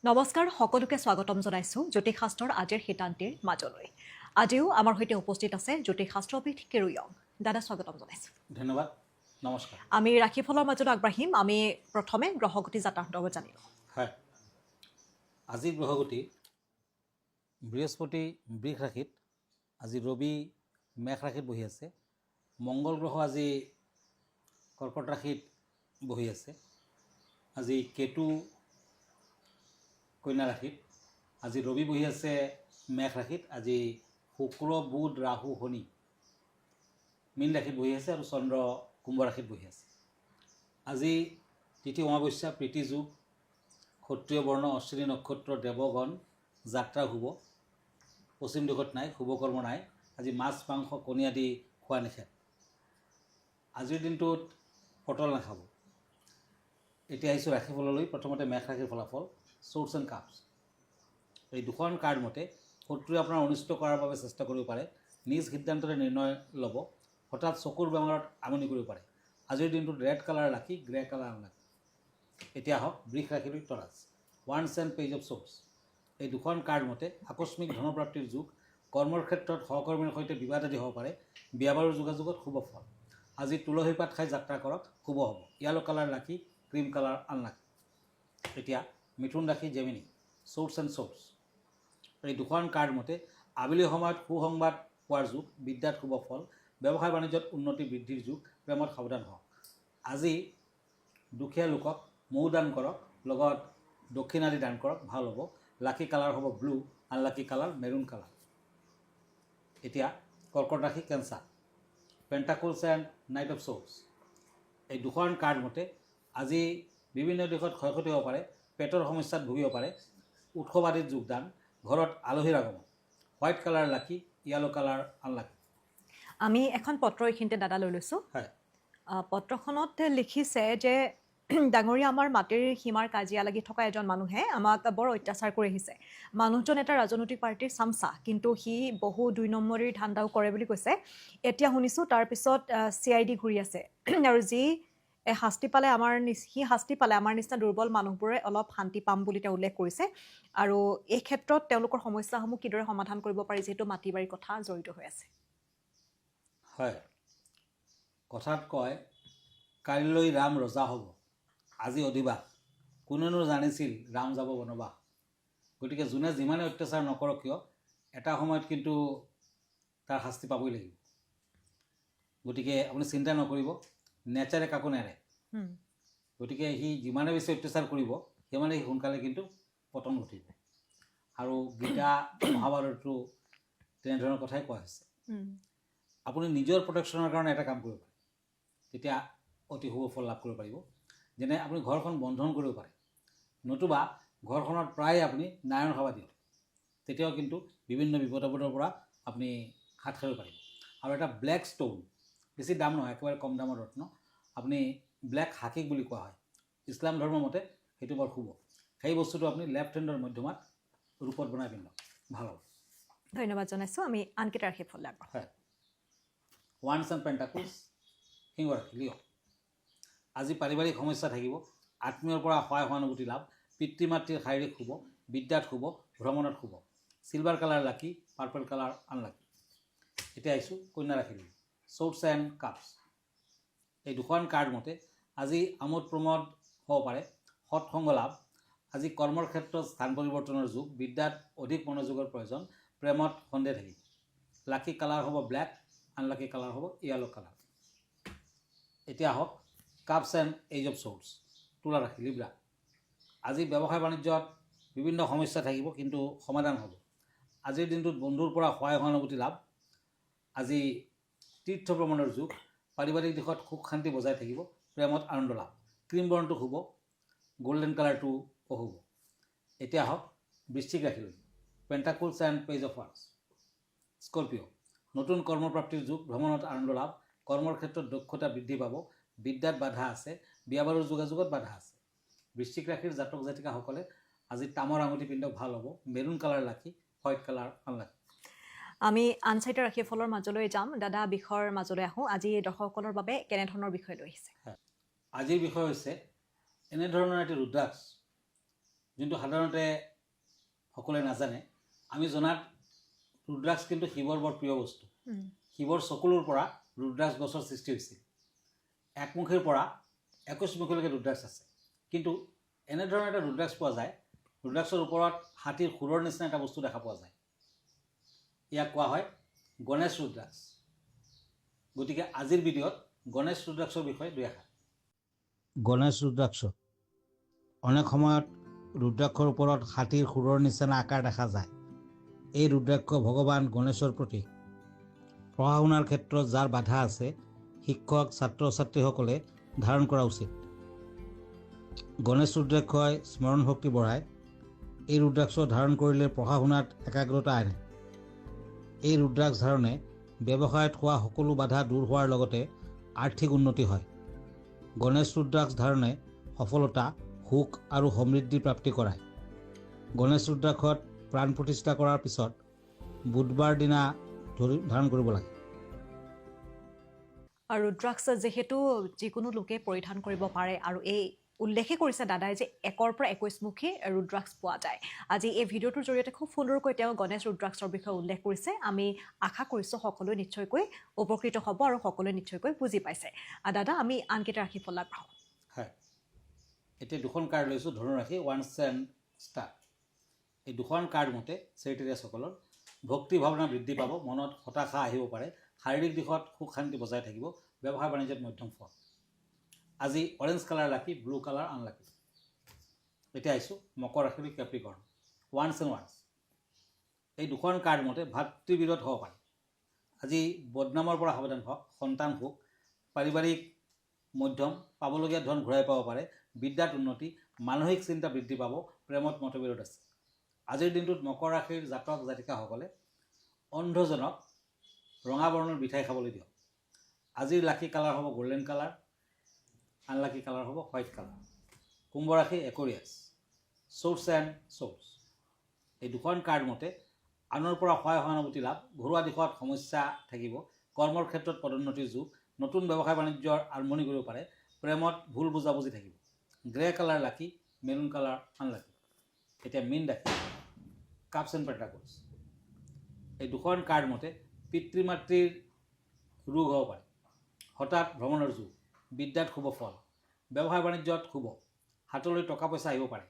নমস্কাৰ সকলোকে স্বাগতম জনাইছোঁ জ্যোতিষশাস্ত্ৰৰ আজিৰ সিদ্ধান্তিৰ মাজলৈ। আজিও আমাৰ সৈতে উপস্থিত আছে জ্যোতিষশাস্ত্ৰবিদ কেৰুয়ং। দাদা স্বাগতম জনাইছোঁ। ধন্যবাদ, নমস্কাৰ। আমি ৰাশিফলৰ মাজত আগবাঢ়িম। আমি প্ৰথমে গ্ৰহগতি যাত্ৰা সন্দৰ্ভত জানিলোঁ। হয়, আজি গ্ৰহগতি বৃহস্পতি বৃষ ৰাশিত, আজি ৰবি মেষ ৰাশিত বহি আছে, মংগল গ্ৰহ আজি কৰ্কট ৰাশিত বহি আছে, আজি কেতু কন্যা ৰাশিত, আজি ৰবি বহি আছে মেষ ৰাশিত, আজি শুক্ৰ বুধ ৰাহু শনি মীন ৰাশিত বহি আছে আৰু চন্দ্ৰ কুম্ভ ৰাশিত বহি আছে। আজি তিথি অমাৱস্যা, প্ৰীতি যোগ, ক্ষত্ৰিয় বৰ্ণ, অশ্বিনী নক্ষত্ৰ, দেৱগণ, যাত্ৰা শুভ, পশ্চিম দিশত নাই, শুভকৰ্ম নাই। আজি মাছ মাংস কণী আদি খোৱা নিষেধ। আজিৰ দিনটোত পটল নাখাব। এতিয়া আহিছোঁ ৰাশিফললৈ। প্ৰথমতে মেষ ৰাশিৰ ফলাফল। চোৰ্চ এণ্ড কাপছ, এই দুখন কাৰ্ড মতে শত্ৰুৱে আপোনাৰ অনিষ্ট কৰাৰ বাবে চেষ্টা কৰিব পাৰে। নিজ সিদ্ধান্তৰে নিৰ্ণয় ল'ব। হঠাৎ চকুৰ বেমাৰত আমনি কৰিব পাৰে। আজিৰ দিনটোত red colour lucky, grey colour unlucky. এতিয়া আহক বৃষ ৰাশিলৈ তৰাজ। ওৱান্স এণ্ড পেজ অফ চোৰ্চ, এই দুখন কাৰ্ড মতে আকস্মিক ধনপ্ৰাপ্তিৰ যুগ। কৰ্মৰ ক্ষেত্ৰত সহকৰ্মীৰ সৈতে বিবাদ আদি হ'ব পাৰে। বিয়া বাৰুৰ যোগাযোগত শুভ ফল। আজি তুলসী পাত খাই যাত্ৰা কৰক, শুভ হ'ব। য়েলো কালাৰ লাকি, ক্ৰীম কালাৰ আনলাকি। এতিয়া মিথুন ৰাশি, জেমিনি, চোৰ্চ এণ্ড চোৰ্চ, এই দুখন কাৰ্ড মতে আবেলি সময়ত সুসংবাদ পোৱাৰ যুগ। বিদ্যাত শুভ ফল। ব্যৱসায় বাণিজ্যত উন্নতি বৃদ্ধিৰ যুগ। প্ৰেমত সাৱধান হওক। আজি দুখীয়া লোকক মৌ দান কৰক, লগত দক্ষিণ আদি দান কৰক, ভাল হ'ব। লাকি কালাৰ হ'ব blue, unlucky colour maroon colour. এতিয়া কৰ্কট ৰাশি, Cancer, pentacles and knight of swords, এই দুখন কাৰ্ড মতে আজি বিভিন্ন দিশত ক্ষয়ক্ষতি হ'ব পাৰে। পেটৰ সমস্যাত ভুগিব পাৰে। উৎসৱ আদিত যোগদান, ঘৰত আলহীৰ আগমন। হোৱাইট কালাৰ লাকি, য়েলো কালাৰ আনলাকি। আমি এখন পত্ৰ এইখিনিতে দাদা লৈ লৈছোঁ। হয়, পত্ৰখনত লিখিছে যে ডাঙৰীয়া, আমাৰ মাটিৰ সীমাৰ কাজিয়া লাগি থকা এজন মানুহে আমাক বৰ অত্যাচাৰ কৰি আহিছে। মানুহজন এটা ৰাজনৈতিক পাৰ্টিৰ চামচা, কিন্তু সি বহু ২ নম্বৰীৰ ধান্দাও কৰে বুলি কৈছে। এতিয়া শুনিছোঁ তাৰপিছত CID ঘূৰি আছে আৰু যি শাস্তি পালে সি শাস্তি পালে আমাৰ নিচিনা দুৰ্বল মানুহবোৰে অলপ শান্তি পাম বুলি তেওঁ উল্লেখ কৰিছে। আৰু এই ক্ষেত্ৰত তেওঁলোকৰ সমস্যাসমূহ কিদৰে সমাধান কৰিব পাৰি, যিহেতু মাটি বাৰীৰ কথা জড়িত হৈ আছে। হয়, কথাত কয় কাইলৈ ৰাম ৰজা হ'ব, আজি অধিবাস। কোনেনো জানিছিল ৰাম যাব বনবাস। গতিকে যোনে যিমানে অত্যাচাৰ নকৰক কিয়, এটা সময়ত কিন্তু তাৰ শাস্তি পাবই লাগিব। গতিকে আপুনি চিন্তা নকৰিব, নেচাৰে কাকো নেৰে। গতিকে সি যিমানে বেছি অত্যাচাৰ কৰিব, সিমানে সি সোনকালে কিন্তু পতন ঘটিব। আৰু গীতা মহাভাৰততো তেনেধৰণৰ কথাই কোৱা হৈছে। আপুনি নিজৰ প্ৰটেকশ্যনৰ কাৰণে এটা কাম কৰিব পাৰে, তেতিয়া অতি শুভ ফল লাভ কৰিব পাৰিব। যেনে আপুনি ঘৰখন বন্ধন কৰিব পাৰে, নতুবা ঘৰখনত প্ৰায় আপুনি নাৰায়ণ সেৱা দিয়ক, তেতিয়াও কিন্তু বিভিন্ন বিপদ আপদৰ পৰা আপুনি হাত সাৰিব পাৰিব। আৰু এটা ব্লেক ষ্ট'ন, বেছি দাম নহয়, একেবাৰে কম দামৰ ৰত্ন, আপুনি ব্লেক হাকিক বুলি কোৱা হয়। ইছলাম ধৰ্মৰ মতে সেইটো বৰ শুভ। সেই বস্তুটো আপুনি লেফ্ট হেণ্ডৰ মধ্যমাত ৰূপত বনাই পিন্ধক, ভাল হ'ব। ধন্যবাদ জনাইছোঁ। আমি আনকেইটা ৰাশিৰ ফল আগবঢ়াম। হয়, ওৱান্স এণ্ড পেণ্টাকলছ, সিংহ ৰাশি, লিঅ', আজি পাৰিবাৰিক সমস্যা থাকিব। আত্মীয়ৰ পৰা সহায় সহানুভূতি লাভ। পিতৃ মাতৃৰ শাৰীৰিক শুভ। বিদ্যাত শুভ, ভ্ৰমণত শুভ। চিলভাৰ কালাৰ লাকি, পাৰ্পল কালাৰ আনলাকি। এতিয়া আহিছোঁ কন্যা ৰাশিলৈ। চোৰ্চ এণ্ড কাপছ, এই দুখন কাৰ্ড মতে আজি আমোদ প্ৰমোদ হ'ব পাৰে। সৎসংগ লাভ। আজি কৰ্মৰ ক্ষেত্ৰত স্থান পৰিৱৰ্তনৰ যুগ। বিদ্যাত অধিক মনোযোগৰ প্ৰয়োজন। প্ৰেমত সন্দেহ থাকিব। লাকি কালাৰ হ'ব ব্লেক, আনলাকি কালাৰ হ'ব য়েলো কালাৰ। এতিয়া আহক cups and ace of swords, তুলা ৰাশি, লিব্ৰা, আজি ব্যৱসায় বাণিজ্যত বিভিন্ন সমস্যা থাকিব, কিন্তু সমাধান হ'ব। আজিৰ দিনটোত বন্ধুৰ পৰা সহায় সহানুভূতি লাভ। আজি তীৰ্থ ভ্ৰমণৰ যুগ। পাৰিবাৰিক দিশত সুখ শান্তি বজাই থাকিব। প্ৰেমত আনন্দ লাভ। ক্ৰীম বৰ্ণটো শুভ, গল্ডেন কালাৰটো অশুভ। এতিয়া আহক বৃশ্চিক ৰাশিলৈ। পেণ্টাকলছ এণ্ড পেজ অফ ওৱান্স, স্কৰ্পিঅ', নতুন কৰ্মপ্ৰাপ্তিৰ যুগ। ভ্ৰমণত আনন্দ লাভ। কৰ্মৰ ক্ষেত্ৰত দক্ষতা বৃদ্ধি পাব। বিদ্যাত বাধা আছে। বিয়া বাৰুৰ যোগাযোগত বাধা আছে। বৃশ্চিক ৰাশিৰ জাতক জাতিকাসকলে আজি তামৰ আঙুঠি পিন্ধক, ভাল হ'ব। মেৰুণ কালাৰ লাকি, হোৱাইট কালাৰ আনলাকি। আমি আন চাৰিটা ৰাশিৰ ফলৰ মাজলৈ যাম। দাদা বিষয়ৰ মাজলৈ আহোঁ। আজি দৰ্শকসকলৰ বাবে কেনেধৰণৰ বিষয় লৈ আহিছে? আজিৰ বিষয় হৈছে এনেধৰণৰ এটি ৰুদ্ৰাক্ষ, যোনটো সাধাৰণতে সকলোৱে নাজানে আমি জনাত ৰুদ্ৰাক্ষ কিন্তু শিৱৰ বৰ প্ৰিয় বস্তু শিৱৰ চকুলোৰ পৰা ৰুদ্ৰাক্ষ গছৰ সৃষ্টি হৈছিল একমুখীৰ পৰা 21 মুখীলৈকে ৰুদ্ৰাক্ষ আছে কিন্তু এনেধৰণৰ এটা ৰুদ্ৰাক্ষ পোৱা যায় ৰুদ্ৰাক্ষৰ ওপৰত হাতীৰ খুৰৰ নিচিনা এটা বস্তু দেখা পোৱা যায় ইয়াক কোৱা হয় গণেশ ৰুদ্ৰাক্ষ গতিকে আজিৰ ভিডিঅ'ত গণেশ ৰুদ্ৰাক্ষৰ বিষয়ে দুই এষাৰ গণেশ ৰুদ্ৰাক্ষ অনেক সময়ত ৰুদ্ৰাক্ষৰ ওপৰত হাতীৰ খুৰৰ নিচিনা আকাৰ দেখা যায় এই ৰুদ্ৰাক্ষ ভগৱান গণেশৰ প্ৰতীক পঢ়া শুনাৰ ক্ষেত্ৰত যাৰ বাধা আছে শিক্ষক ছাত্ৰ ছাত্ৰীসকলে ধাৰণ কৰা উচিত গণেশ ৰুদ্ৰাক্ষই স্মৰণ শক্তি বঢ়ায় এই ৰুদ্ৰাক্ষ ধাৰণ কৰিলে পঢ়া শুনাত একাগ্ৰতা আনে এই ৰুদ্ৰাক্ষ ধাৰণে ব্যৱসায়ত হোৱা সকলো বাধা দূৰ হোৱাৰ লগতে আৰ্থিক উন্নতি হয় গণেশ ৰুদ্ৰাক্ষ ধাৰণে সফলতা সুখ আৰু সমৃদ্ধি প্ৰাপ্তি কৰায় গণেশ ৰুদ্ৰাক্ষত প্ৰাণ প্ৰতিষ্ঠা কৰাৰ পিছত বুধবাৰ দিনা ধাৰণ কৰিব লাগে আৰু ৰুদ্ৰাক্ষ যিহেতু যিকোনো লোকে পৰিধান কৰিব পাৰে আৰু এই উল্লেখে কৰিছে দাদাই যে 1 পৰা 21 মুখী ৰুদ্ৰাক্ষ পোৱা যায় আজি এই ভিডিঅ'টোৰ জৰিয়তে খুব সুন্দৰকৈ তেওঁ গণেশ ৰুদ্ৰাক্ষৰ বিষয়ে উল্লেখ কৰিছে আমি আশা কৰিছোঁ সকলোৱে নিশ্চয়কৈ উপকৃত হ'ব আৰু সকলোৱে নিশ্চয়কৈ বুজি পাইছে দাদা আমি আনকেইটা ৰাশিফল আগবঢ়াওঁ হয় এতিয়া দুখন কাৰ্ড লৈছোঁ ধনুৰাশি 1 এণ্ড ষ্টাৰ এই দুখন কাৰ্ড মতে চেৰিটেৰিয়াছসকলৰ ভক্তি ভাৱনা বৃদ্ধি পাব মনত হতাশা আহিব পাৰে শাৰীৰিক দিশত সুখ শান্তি বজাই থাকিব ব্যৱসায় বাণিজ্যত মধ্যম ফল আজি অৰেঞ্জ কালাৰ লাকি ব্লু কালাৰ আনলাকি এতিয়া আহিছোঁ মকৰ ৰাশিৰ কেপ্ৰিকৰ্ণ 1 এণ্ড 1 এই দুখন কাৰ্ড মতে ভাতৃবিৰোধ হ'ব পাৰে আজি বদনামৰ পৰা সাৱধান হওক সন্তান সুখ পাৰিবাৰিক মধ্যম পাবলগীয়া ধন ঘূৰাই পাব পাৰে বিদ্যাত উন্নতি মানসিক চিন্তা বৃদ্ধি পাব প্ৰেমত মতবিৰোধ আছে আজিৰ দিনটোত মকৰ ৰাশিৰ জাতক জাতিকাসকলে অন্ধজনক ৰঙা বৰ্ণৰ মিঠাই খাবলৈ দিয়ক আজিৰ লাকি কালাৰ হ'ব গোল্ডেন কালাৰ আনলাকি কালাৰ হ'ব হোৱাইট কালাৰ কুম্ভ ৰাশি একুৰিয়াছ চ'ৰ্চ এণ্ড চ'ৰ্চ এই দুখন কাৰ্ড মতে আনৰ পৰা সহায় সহানুভূতি লাভ ঘৰুৱা দিশত সমস্যা থাকিব কৰ্মৰ ক্ষেত্ৰত পদোন্নতিৰ যুগ নতুন ব্যৱসায় বাণিজ্যৰ আৰম্ভণি কৰিব পাৰে প্ৰেমত ভুল বুজাবুজি থাকিব গ্ৰে কালাৰ লাকি মেৰুন কালাৰ আনলাকি এতিয়া মীন ৰাশি কাপছ এণ্ড পেণ্টাকলছ এই দুখন কাৰ্ড মতে পিতৃ মাতৃৰ ৰোগ হ'ব পাৰে হঠাৎ ভ্ৰমণৰ যুগ বিদ্যাত শুভ ফল ব্যৱসায় বাণিজ্যত শুভ হাতলৈ টকা পইচা আহিব পাৰে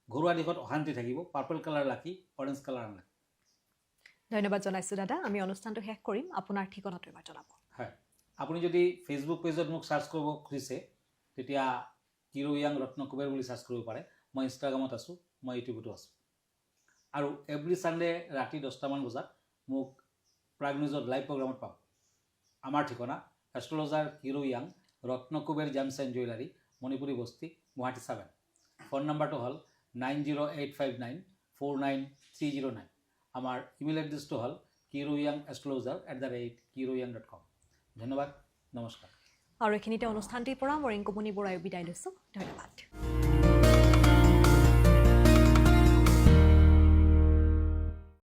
ঘৰুৱা দিশত অশান্তি থাকিব পাৰ্পল কালাৰ লাকি অৰেঞ্জ কালাৰ আনলাকি ধন্যবাদ জনাইছোঁ দাদা আমি অনুষ্ঠানটো শেষ কৰিম আপোনাৰ ঠিকনাটো এবাৰ জনাব হয় আপুনি যদি ফেচবুক পেজত মোক চাৰ্চ কৰিব খুজিছে তেতিয়া কিৰো য়াং ৰত্ন কুবেৰ বুলি চাৰ্চ কৰিব পাৰে মই ইনষ্টাগ্ৰামত আছোঁ মই ইউটিউবতো আছোঁ আৰু এভৰি ছানডে ৰাতি 10টামান বজাত মোক প্ৰাগ নিউজত লাইভ প্ৰগ্ৰামত পাব আমাৰ ঠিকনা astrologer Kiro Yang Ratna Kuber gems and jewellery Manipuri Basti Guwahati 7 phone নম্বৰটো হ'ল 9085949309 আমাৰ ইমেইল এড্ৰেছটো হ'ল kiroyangastrologer@kiroyang.com ধন্যবাদ নমস্কাৰ আৰু এইখিনিতে অনুষ্ঠানটিৰ পৰা মই ৰিংকুমণি বৰাই বিদায় লৈছোঁ ধন্যবাদ